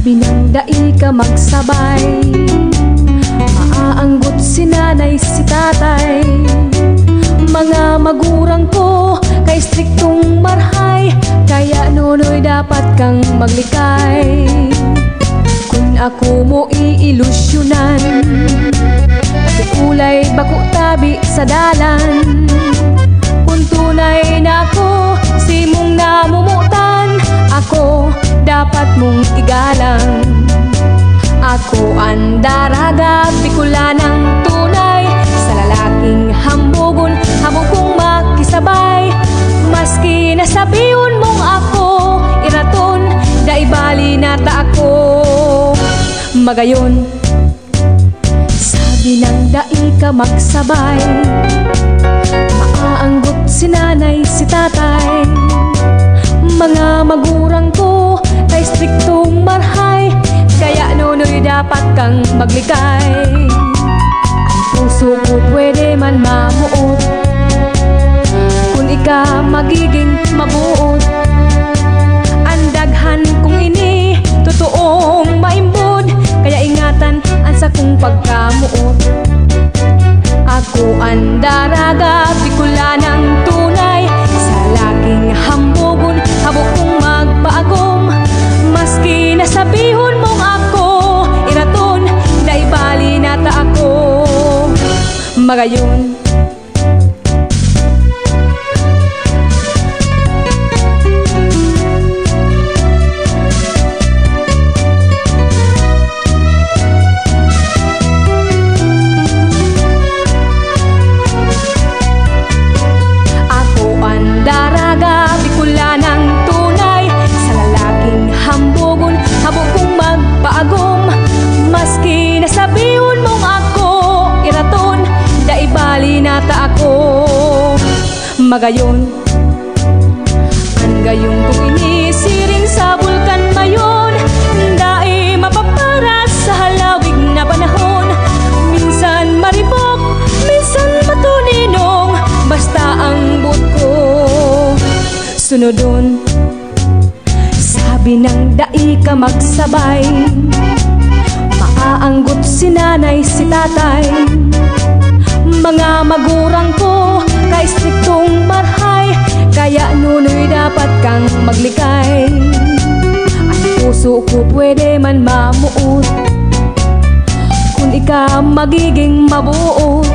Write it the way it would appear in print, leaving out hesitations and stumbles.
Binangdai ka magsabay, maaanggot si nanay si tatay. Mga magurang ko kay striktong marhay, kaya nunoy dapat kang maglikay. Kung ako mo iilusyonan, ulay bako tabi sa dalan. Kung tunay na ako simong namumutan, ako dapat mong igalang. Ako ang daraga, Bicolanang tunay, sa lalaking hambugon, hamo kong makisabay. Maski nasabihon mong ako iraton, daibali nata ako magayon. Sabi ng dai ka magsabay, maaanggot si nanay si tatay. Mga magurang ko kay striktong marhay, kaya nunoy dapat kang maglikay. Ang puso ko pwede man mamuot, kung ika magiging mabuot. Ang daghan kung ini totoong maimbod, kaya ingatan ang sa kong pagkamuot. Ako ang daraga, Bicolanang tunay, sa lalaking hambugon, habok kong magpaagom. Maski nasabihon mong ako iraton, daibali nata ako magayon. Nata ako magayon. Ang gayong kung inisiring sa bulkan mayon, dai mapaparas sa halawig na panahon. Minsan maribok, minsan matuninong, basta ang buot ko sunodon. Sabi ng dai ka magsabay, maaanggot si nanay si tatay. Mga magurang ko kay striktong marhay, kaya nunoy dapat kang maglikay. Ang puso ko pwede man mamuot, kung ika magiging mabuot.